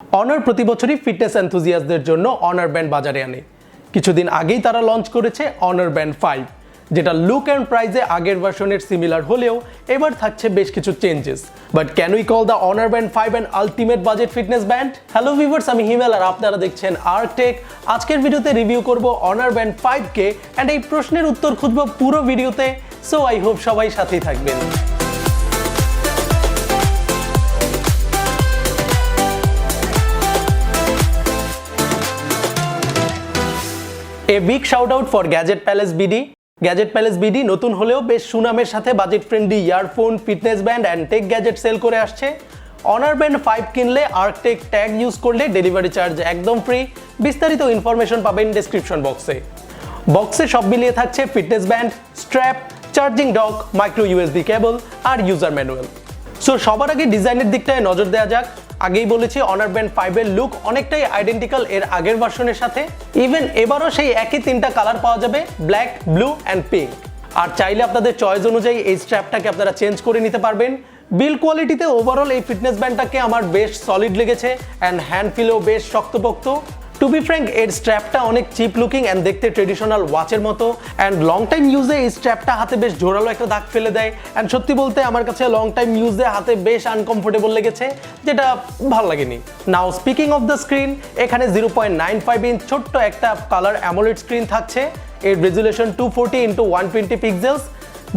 Honour প্রতি বছরই fitness এনথুজিয়াস্টদের জন্য অনার ব্যান্ড বাজারে আনে। কিছুদিন আগেই তারা লঞ্চ করেছে অনার ব্যান্ড 5, যেটা লুক অ্যান্ড প্রাইজে আগের ভার্সনের সিমিলার হলেও এবার থাকছে বেশ কিছু changes. But can we call the honour band 5 an ultimate budget fitness band? Hello viewers, আমি হিমেল আর আপনারা দেখছেন আর্ক টেক। আজকের ভিডিওতে রিভিউ করব অনার ব্যান্ড 5কে অ্যান্ড এই প্রশ্নের উত্তর খুঁজব পুরো ভিডিওতে। সো আই হোপ সবাই সাথেই থাকবেন। A big shout out for Gadget Palace BD. Gadget Palace BD নতুন হলেও বেশ সুনামের সাথে budget friendly earphone, fitness band and tech gadget sale করে আসছে। অনার ব্যান্ড 5 কিনলে ARK TECH ট্যাগ ইউজ করলে ডেলিভারি চার্জ একদম ফ্রি। বিস্তারিত ইনফরমেশন পাবেন ডেসক্রিপশন বক্সে সব মিলিয়ে থাকছে fitness band, strap, charging dock, micro USB cable আর ইউজার ম্যানুয়াল। সো সবার আগে ডিজাইনের দিকটায় নজর দেওয়া যাক। আগেই বলেছি অনার ব্যান্ড 5 এর লুক অনেকটাই আইডেন্টিক্যাল এর আগের ভার্সনের সাথে। ইভেন এবারও সেই একই 3টা কালার পাওয়া যাবে, ব্ল্যাক, ব্লু অ্যান্ড পিঙ্ক। আর চাইলে আপনাদের চয়েস অনুযায়ী এই স্ট্র্যাপটাকে আপনারা চেঞ্জ করে নিতে পারবেন। বিল কোয়ালিটিতে ওভারঅল এই ফিটনেস ব্যান্ডটাকে আমার বেশ সলিড লেগেছে অ্যান্ড হ্যান্ড ফিলও বেশ শক্তপোক্ত। টু বি ফ্র্যাঙ্ক, এর স্ট্র্যাপটা অনেক চিপ লুকিং অ্যান্ড দেখতে ট্রেডিশনাল ওয়াচের মতো অ্যান্ড লং টাইম ইউজে এই স্ট্র্যাপটা হাতে বেশ জোরালো একটা দাগ ফেলে দেয়। অ্যান্ড সত্যি বলতে আমার কাছে লং টাইম ইউজে হাতে বেশ আনকমফোর্টেবল লেগেছে, যেটা ভালো লাগেনি। নাও স্পিকিং অফ দ্য স্ক্রিন, এখানে 0.95 ইঞ্চ ছোট্ট একটা কালার অ্যামোলেড স্ক্রিন থাকছে। এর resolution 240x120 pixels.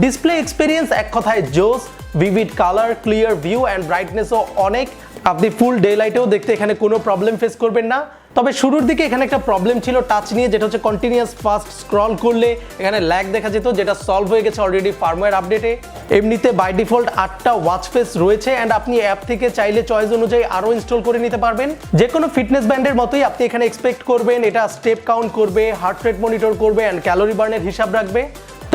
Display experience এক কথায় জোস, vivid colour, clear view and ব্রাইটনেসও অনেক। আপনি ফুল ডে লাইটেও দেখতে এখানে কোনো প্রবলেম ফেস করবেন না। তবে শুরুর দিকে এখানে একটা প্রবলেম ছিল টাচ নিয়ে, যেটা হচ্ছে কন্টিনিউয়াস ফাস্ট স্ক্রল করলে এখানে ল্যাগ দেখা যেত, যেটা সলভ হয়ে গেছে অলরেডি ফার্মওয়্যার আপডেটে। এমনিতে বাই ডিফল্ট 8টা ওয়াচ ফেস রয়েছে অ্যান্ড আপনি অ্যাপ থেকে চাইলে চয়েস অনুযায়ী আরও ইনস্টল করে নিতে পারবেন। যে কোনো ফিটনেস ব্যান্ডের মতোই আপনি এখানে এক্সপেক্ট করবেন এটা স্টেপ কাউন্ট করবে, হার্ট রেট মনিটর করবে অ্যান্ড ক্যালোরি বার্নের হিসাব রাখবে।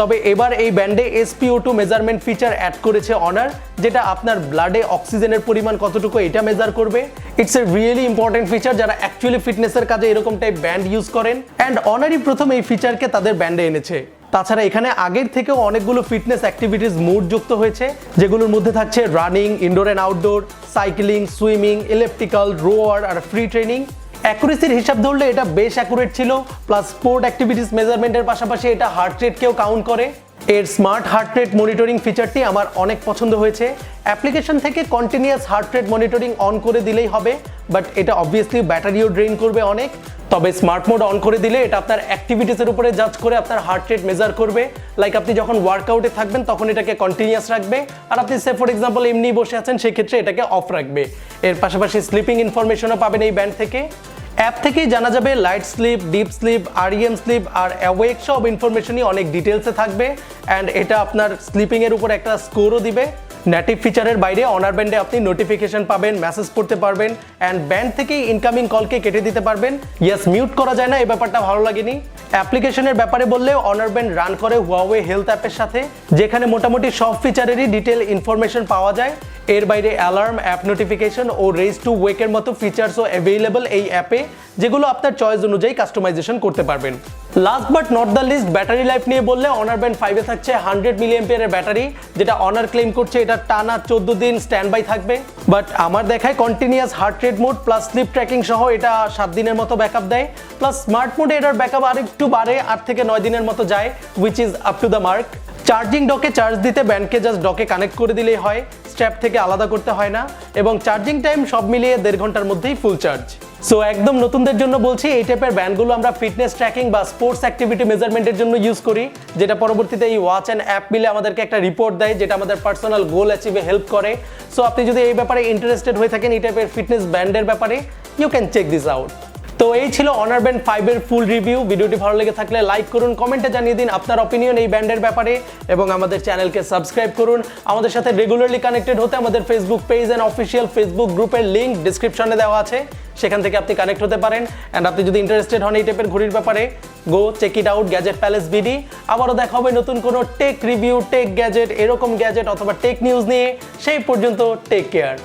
তবে এবার এই ব্যান্ডে SpO2 মেজারমেন্ট ফিচার অ্যাড করেছে অনার, যেটা আপনার ব্লাডে অক্সিজেনের পরিমাণ কতটুকু এটা মেজার করবে। It's a really important feature যারা অ্যাকচুয়ালি ফিটনেসের কাজে এরকম টাইপ ব্যান্ড ইউজ করেন অ্যান্ড অনারই প্রথম এই ফিচারকে তাদের ব্যান্ডে এনেছে। তাছাড়া এখানে আগের থেকেও অনেকগুলো ফিটনেস অ্যাক্টিভিটিস মোড যুক্ত হয়েছে, যেগুলোর মধ্যে থাকছে running, indoor and outdoor, cycling, swimming, electrical, রোয়ার আর ফ্রি ট্রেনিং। অ্যাকুরেসির হিসাব ধরলে এটা বেশ অ্যাকুরেট ছিল, প্লাস স্পোর্ট অ্যাক্টিভিটিস মেজারমেন্টের পাশাপাশি এটা হার্ট রেটকেও কাউন্ট করে। এর স্মার্ট হার্ট রেট মনিটরিং ফিচারটি আমার অনেক পছন্দ হয়েছে। অ্যাপ্লিকেশন থেকে continuous heart rate monitoring on করে দিলেই হবে, বাট এটা অবভিয়াসলি ব্যাটারিও ড্রেইন করবে অনেক। তবে স্মার্ট মোড অন করে দিলে এটা আপনার অ্যাক্টিভিটিসের উপরে জাজ করে আপনার হার্ট রেট মেজার করবে। লাইক আপনি যখন ওয়ার্কআউটে থাকবেন তখন এটাকে কন্টিনিউয়াস রাখবে, আর আপনি সে ফর এক্সাম্পল এমনি বসে আছেন সেক্ষেত্রে এটাকে অফ রাখবে। এর পাশাপাশি স্লিপিং ইনফরমেশনও পাবেন এই ব্যান্ড থেকে। অ্যাপ থেকেই জানা যাবে light sleep, deep sleep, REM sleep আর অ্যাওয়েক সব ইনফরমেশনই অনেক ডিটেলসে থাকবে অ্যান্ড এটা আপনার স্লিপিংয়ের উপর একটা স্কোরও দিবে। নেটিভ ফিচারের বাইরে অনার ব্যান্ডে আপনি নোটিফিকেশন পাবেন, মেসেজ পড়তে পারবেন অ্যান্ড ব্যান্ড থেকেই ইনকামিং কলকে কেটে দিতে পারবেন। ইয়েস, মিউট করা যায় না, এই ব্যাপারটা ভালো লাগেনি। অ্যাপ্লিকেশনের ব্যাপারে বললে অনার ব্যান্ড রান করে হুয়াওয়ে হেলথ অ্যাপের সাথে, যেখানে মোটামুটি সব ফিচারেরই ডিটেল ইনফরমেশন পাওয়া যায়। এর বাইরে alarm, app notification O raise to ওয়েকের মতো ফিচার্সও অ্যাভেলেবল এই অ্যাপে, যেগুলো আপনার চয়েস অনুযায়ী কাস্টমাইজেশন করতে পারবেন। Last but not the least, battery life নিয়ে বললে অনার ব্যান্ড 5 এ থাকছে 100 মিলিঅ্যাম্পিয়ারের ব্যাটারি, যেটা অনার ক্লেম করছে এটা টানা 14 দিন স্ট্যান্ড বাই থাকবে। বাট আমার দেখায় continuous heart rate mode plus sleep tracking সহ এটা 7 দিনের মতো ব্যাকআপ দেয়। প্লাস স্মার্ট মোডে এটার ব্যাকআপ আর একটু বাড়ে, 8 থেকে 9 দিনের মতো যায়, which is up to the mark. Charging ডকে চার্জ দিতে ব্যান্ডকে জাস্ট ডকে কানেক্ট করে দিলেই হয়, স্ট্র্যাপ থেকে আলাদা করতে হয় না এবং চার্জিং টাইম সব মিলিয়ে 1.5 ঘন্টার মধ্যেই ফুল চার্জ। সো একদম নতুনদের জন্য বলছি, এই টাইপের ব্যান্ডগুলো আমরা ফিটনেস ট্র্যাকিং বা স্পোর্টস অ্যাক্টিভিটি মেজারমেন্টের জন্য ইউজ করি, যেটা পরবর্তীতে এই ওয়াচ অ্যান্ড অ্যাপ মিলে আমাদেরকে একটা রিপোর্ট দেয়, যেটা আমাদের পার্সোনাল গোল অ্যাচিভে হেল্প করে। সো আপনি যদি এই ব্যাপারে ইন্টারেস্টেড হয়ে থাকেন এই টাইপের ফিটনেস ব্যান্ডের ব্যাপারে, you can check this out. তো এই ছিল অনার ব্যান্ড 5 এর ফুল রিভিউ। ভিডিওটি ভালো লেগে থাকলে লাইক করুন, কমেন্টে জানিয়ে দিন আপনার অপিনিয়ন এই ব্যান্ডের ব্যাপারে এবং আমাদের চ্যানেলকে সাবস্ক্রাইব করুন। আমাদের সাথে রেগুলারলি কানেক্টেড হতে আমাদের Facebook page and official Facebook গ্রুপের লিঙ্ক ডিসক্রিপশনে দেওয়া আছে, সেখান থেকে আপনি কানেক্ট হতে পারেন। অ্যান্ড আপনি যদি ইন্টারেস্টেড হন এই টাইপের ঘড়ির ব্যাপারে, go check it out, gadget palace BD। আবারও দেখা হবে নতুন কোনো টেক রিভিউ, টেক গ্যাজেট, এরকম গ্যাজেট অথবা টেক নিউজ নিয়ে। সেই পর্যন্ত টেক কেয়ার।